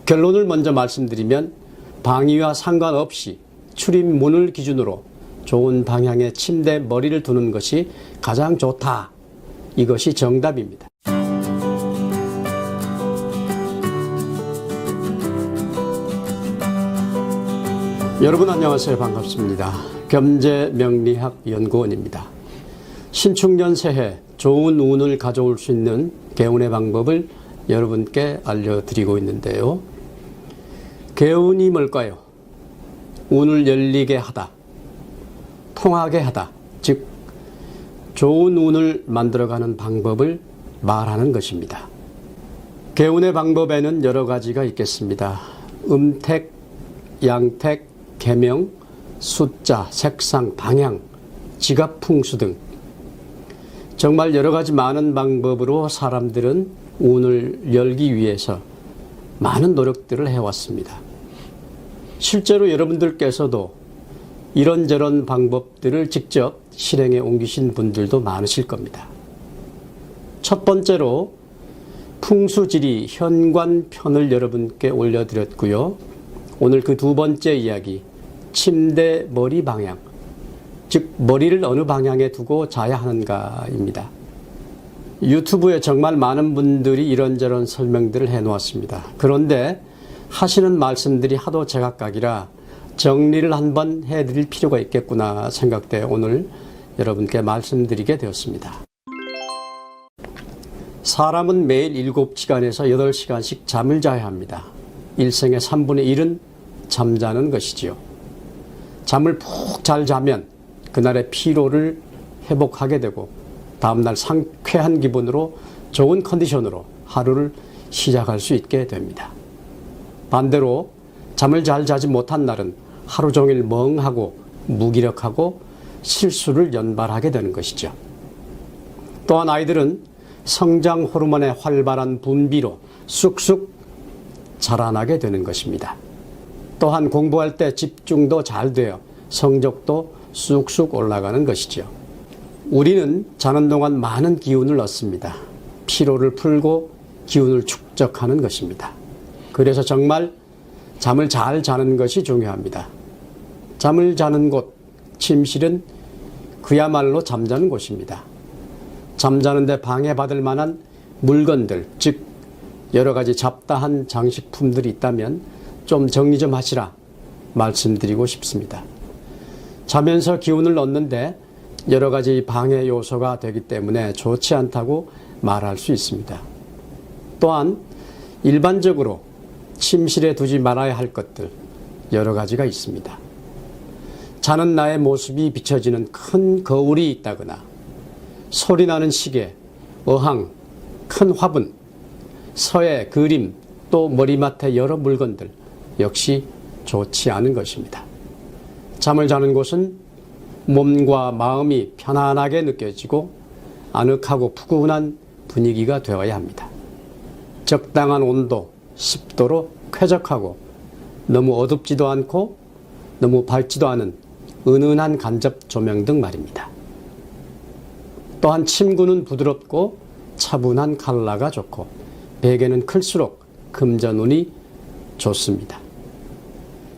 결론을 먼저 말씀드리면 방위와 상관없이 출입문을 기준으로 좋은 방향의 침대 머리를 두는 것이 가장 좋다. 이것이 정답입니다. 여러분 안녕하세요. 반갑습니다. 겸재명리학연구원입니다. 신축년 새해 좋은 운을 가져올 수 있는 개운의 방법을 여러분께 알려드리고 있는데요. 개운이 뭘까요? 운을 열리게 하다, 통하게 하다, 즉 좋은 운을 만들어가는 방법을 말하는 것입니다. 개운의 방법에는 여러 가지가 있겠습니다. 음택, 양택, 계명, 숫자, 색상, 방향, 지갑풍수 등 정말 여러 가지 많은 방법으로 사람들은 운을 열기 위해서 많은 노력들을 해왔습니다. 실제로 여러분들께서도 이런저런 방법들을 직접 실행에 옮기신 분들도 많으실 겁니다. 첫 번째로 풍수지리 현관편을 여러분께 올려드렸고요. 오늘 그 두 번째 이야기, 침대 머리 방향, 즉 머리를 어느 방향에 두고 자야 하는가입니다. 유튜브에 정말 많은 분들이 이런저런 설명들을 해놓았습니다. 그런데 하시는 말씀들이 하도 제각각이라 정리를 한번 해드릴 필요가 있겠구나 생각되어 오늘 여러분께 말씀드리게 되었습니다. 사람은 매일 7시간에서 8시간씩 잠을 자야 합니다. 일생의 3분의 1은 잠자는 것이지요. 잠을 푹 잘 자면 그날의 피로를 회복하게 되고 다음날 상쾌한 기분으로 좋은 컨디션으로 하루를 시작할 수 있게 됩니다. 반대로 잠을 잘 자지 못한 날은 하루 종일 멍하고 무기력하고 실수를 연발하게 되는 것이죠. 또한 아이들은 성장 호르몬의 활발한 분비로 쑥쑥 자라나게 되는 것입니다. 또한 공부할 때 집중도 잘 되어 성적도 쑥쑥 올라가는 것이죠. 우리는 자는 동안 많은 기운을 얻습니다. 피로를 풀고 기운을 축적하는 것입니다. 그래서 정말 잠을 잘 자는 것이 중요합니다. 잠을 자는 곳, 침실은 그야말로 잠자는 곳입니다. 잠자는데 방해받을 만한 물건들, 즉 여러 가지 잡다한 장식품들이 있다면 좀 정리 좀 하시라 말씀드리고 싶습니다. 자면서 기운을 얻는데 여러 가지 방해 요소가 되기 때문에 좋지 않다고 말할 수 있습니다. 또한 일반적으로 침실에 두지 말아야 할 것들 여러 가지가 있습니다. 자는 나의 모습이 비춰지는 큰 거울이 있다거나 소리나는 시계, 어항, 큰 화분, 서예, 그림, 또 머리맡에 여러 물건들 역시 좋지 않은 것입니다. 잠을 자는 곳은 몸과 마음이 편안하게 느껴지고 아늑하고 푸근한 분위기가 되어야 합니다. 적당한 온도, 습도로 쾌적하고 너무 어둡지도 않고 너무 밝지도 않은 은은한 간접 조명 등 말입니다. 또한 침구는 부드럽고 차분한 컬러가 좋고 베개는 클수록 금전운이 좋습니다.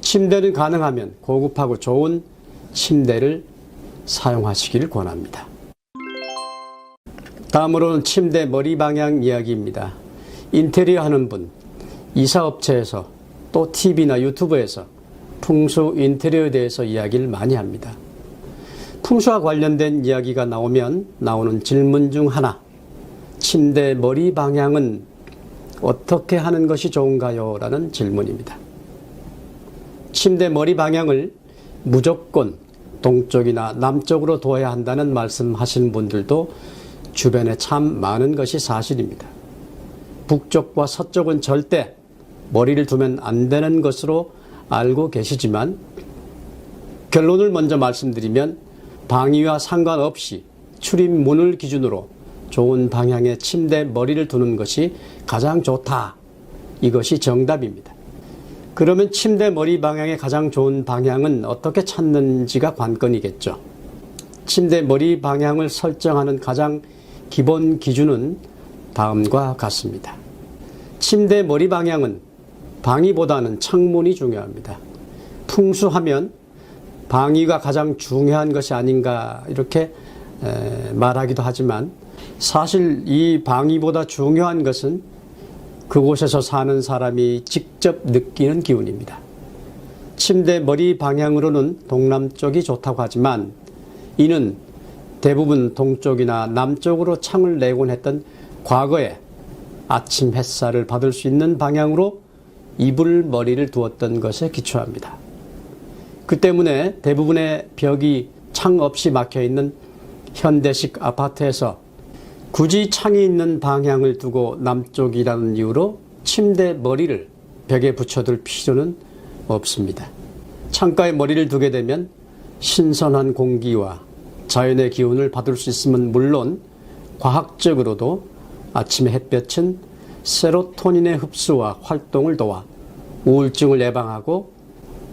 침대는 가능하면 고급하고 좋은 침대를 사용하시기를 권합니다. 다음으로는 침대 머리 방향 이야기입니다. 인테리어 하는 분, 이사업체에서 또 TV나 유튜브에서 풍수 인테리어에 대해서 이야기를 많이 합니다. 풍수와 관련된 이야기가 나오는 질문 중 하나, 침대 머리 방향은 어떻게 하는 것이 좋은가요? 라는 질문입니다. 침대 머리 방향을 무조건 동쪽이나 남쪽으로 둬야 한다는 말씀하시는 분들도 주변에 참 많은 것이 사실입니다. 북쪽과 서쪽은 절대 머리를 두면 안 되는 것으로 알고 계시지만 결론을 먼저 말씀드리면 방위와 상관없이 출입문을 기준으로 좋은 방향의 침대 머리를 두는 것이 가장 좋다. 이것이 정답입니다. 그러면 침대 머리 방향의 가장 좋은 방향은 어떻게 찾는지가 관건이겠죠. 침대 머리 방향을 설정하는 가장 기본 기준은 다음과 같습니다. 침대 머리 방향은 방위보다는 창문이 중요합니다. 풍수하면 방위가 가장 중요한 것이 아닌가 이렇게 말하기도 하지만 사실 이 방위보다 중요한 것은 그곳에서 사는 사람이 직접 느끼는 기운입니다. 침대 머리 방향으로는 동남쪽이 좋다고 하지만 이는 대부분 동쪽이나 남쪽으로 창을 내곤 했던 과거에 아침 햇살을 받을 수 있는 방향으로 이불 머리를 두었던 것에 기초합니다. 그 때문에 대부분의 벽이 창 없이 막혀있는 현대식 아파트에서 굳이 창이 있는 방향을 두고 남쪽이라는 이유로 침대 머리를 벽에 붙여둘 필요는 없습니다. 창가에 머리를 두게 되면 신선한 공기와 자연의 기운을 받을 수 있으면 물론 과학적으로도 아침의 햇볕은 세로토닌의 흡수와 활동을 도와 우울증을 예방하고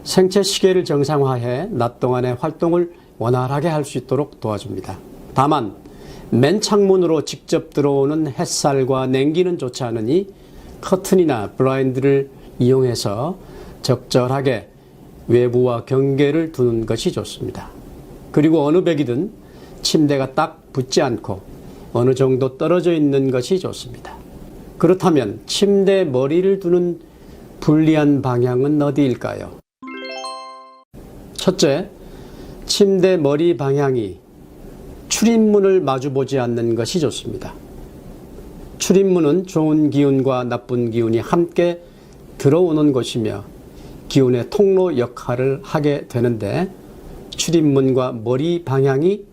생체 시계를 정상화해 낮 동안의 활동을 원활하게 할 수 있도록 도와줍니다. 다만 맨 창문으로 직접 들어오는 햇살과 냉기는 좋지 않으니 커튼이나 블라인드를 이용해서 적절하게 외부와 경계를 두는 것이 좋습니다. 그리고 어느 벽이든 침대가 딱 붙지 않고 어느 정도 떨어져 있는 것이 좋습니다. 그렇다면 침대 머리를 두는 불리한 방향은 어디일까요? 첫째, 침대 머리 방향이 출입문을 마주보지 않는 것이 좋습니다. 출입문은 좋은 기운과 나쁜 기운이 함께 들어오는 곳이며 기운의 통로 역할을 하게 되는데 출입문과 머리 방향이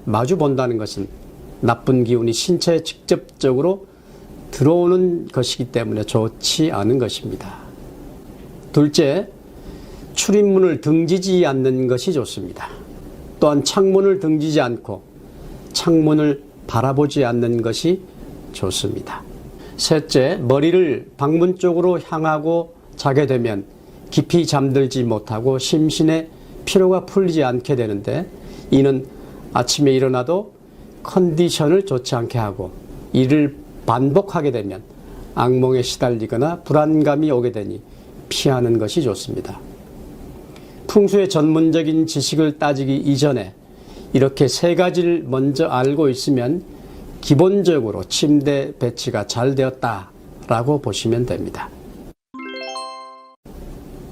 마주 본다는 것은 나쁜 기운이 신체에 직접적으로 들어오는 것이기 때문에 좋지 않은 것입니다. 둘째, 출입문을 등지지 않는 것이 좋습니다. 또한 창문을 등지지 않고 창문을 바라보지 않는 것이 좋습니다. 셋째, 머리를 방문 쪽으로 향하고 자게 되면 깊이 잠들지 못하고 심신의 피로가 풀리지 않게 되는데 이는 아침에 일어나도 컨디션을 좋지 않게 하고 이를 반복하게 되면 악몽에 시달리거나 불안감이 오게 되니 피하는 것이 좋습니다. 풍수의 전문적인 지식을 따지기 이전에 이렇게 세 가지를 먼저 알고 있으면 기본적으로 침대 배치가 잘 되었다라고 보시면 됩니다.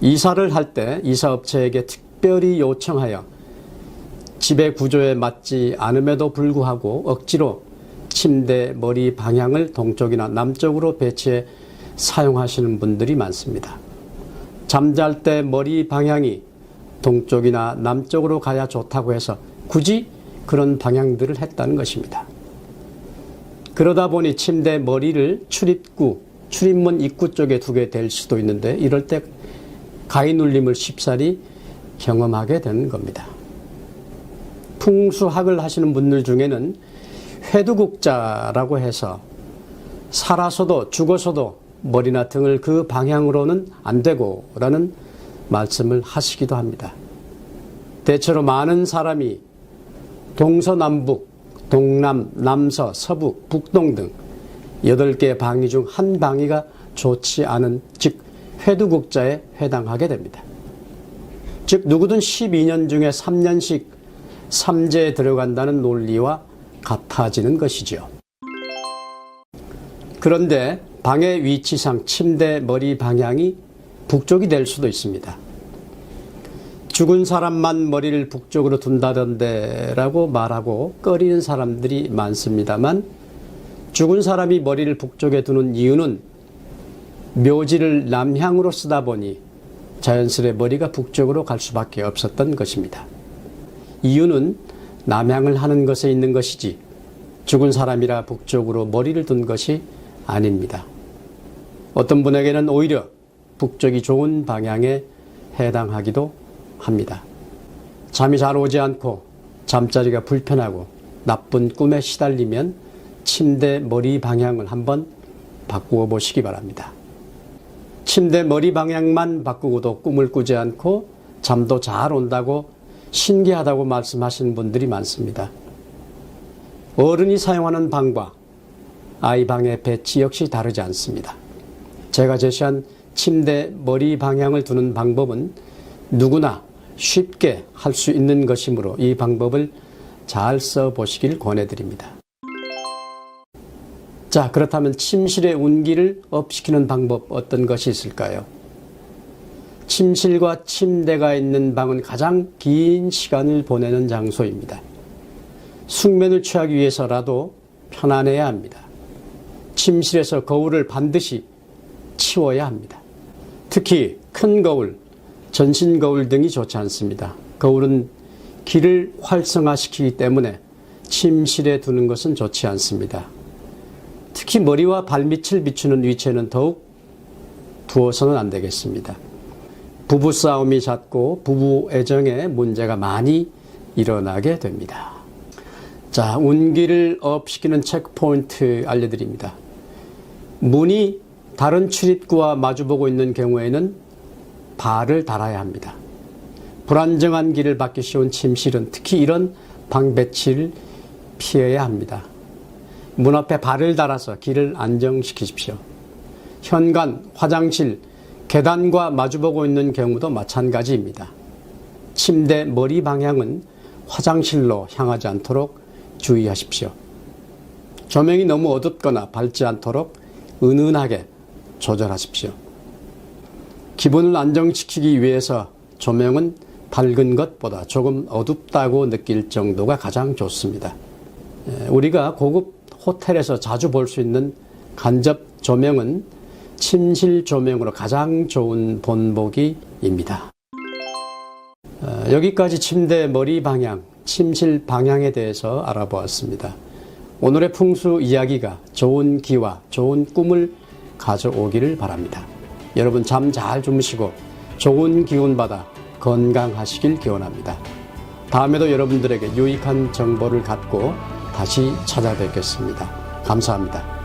이사를 할 때 이사업체에게 특별히 요청하여 집의 구조에 맞지 않음에도 불구하고 억지로 침대 머리 방향을 동쪽이나 남쪽으로 배치해 사용하시는 분들이 많습니다. 잠잘 때 머리 방향이 동쪽이나 남쪽으로 가야 좋다고 해서 굳이 그런 방향들을 했다는 것입니다. 그러다 보니 침대 머리를 출입문 입구 쪽에 두게 될 수도 있는데 이럴 때 가위 눌림을 쉽사리 경험하게 되는 겁니다. 풍수학을 하시는 분들 중에는 회두국자라고 해서 살아서도 죽어서도 머리나 등을 그 방향으로는 안 되고 라는 말씀을 하시기도 합니다. 대체로 많은 사람이 동서남북, 동남, 남서, 서북, 북동 등 8개 방위 중 한 방위가 좋지 않은 즉 회두국자에 해당하게 됩니다. 즉 누구든 12년 중에 3년씩 삼재에 들어간다는 논리와 같아지는 것이죠. 그런데 방의 위치상 침대 머리 방향이 북쪽이 될 수도 있습니다. 죽은 사람만 머리를 북쪽으로 둔다던데 라고 말하고 꺼리는 사람들이 많습니다만 죽은 사람이 머리를 북쪽에 두는 이유는 묘지를 남향으로 쓰다 보니 자연스레 머리가 북쪽으로 갈 수밖에 없었던 것입니다. 이유는 남향을 하는 것에 있는 것이지 죽은 사람이라 북쪽으로 머리를 둔 것이 아닙니다. 어떤 분에게는 오히려 북쪽이 좋은 방향에 해당하기도 합니다. 잠이 잘 오지 않고 잠자리가 불편하고 나쁜 꿈에 시달리면 침대 머리 방향을 한번 바꾸어 보시기 바랍니다. 침대 머리 방향만 바꾸고도 꿈을 꾸지 않고 잠도 잘 온다고 신기하다고 말씀하시는 분들이 많습니다. 어른이 사용하는 방과 아이 방의 배치 역시 다르지 않습니다. 제가 제시한 침대 머리 방향을 두는 방법은 누구나 쉽게 할 수 있는 것이므로 이 방법을 잘 써보시길 권해드립니다. 자, 그렇다면 침실의 운기를 업시키는 방법 어떤 것이 있을까요? 침실과 침대가 있는 방은 가장 긴 시간을 보내는 장소입니다. 숙면을 취하기 위해서라도 편안해야 합니다. 침실에서 거울을 반드시 치워야 합니다. 특히 큰 거울, 전신 거울 등이 좋지 않습니다. 거울은 기를 활성화시키기 때문에 침실에 두는 것은 좋지 않습니다. 특히 머리와 발밑을 비추는 위치에는 더욱 두어서는 안 되겠습니다. 부부싸움이 잦고 부부 애정에 문제가 많이 일어나게 됩니다. 자, 운기를 업시키는 체크포인트 알려드립니다. 문이 다른 출입구와 마주보고 있는 경우에는 발을 달아야 합니다. 불안정한 길을 받기 쉬운 침실은 특히 이런 방 배치를 피해야 합니다. 문 앞에 발을 달아서 길을 안정시키십시오. 현관, 화장실, 계단과 마주보고 있는 경우도 마찬가지입니다. 침대 머리 방향은 화장실로 향하지 않도록 주의하십시오. 조명이 너무 어둡거나 밝지 않도록 은은하게 조절하십시오. 기분을 안정시키기 위해서 조명은 밝은 것보다 조금 어둡다고 느낄 정도가 가장 좋습니다. 우리가 고급 호텔에서 자주 볼 수 있는 간접 조명은 침실 조명으로 가장 좋은 본보기입니다. 여기까지 침대 머리 방향, 침실 방향에 대해서 알아보았습니다. 오늘의 풍수 이야기가 좋은 기와 좋은 꿈을 가져오기를 바랍니다. 여러분 잠 잘 주무시고 좋은 기운 받아 건강하시길 기원합니다. 다음에도 여러분들에게 유익한 정보를 갖고 다시 찾아뵙겠습니다. 감사합니다.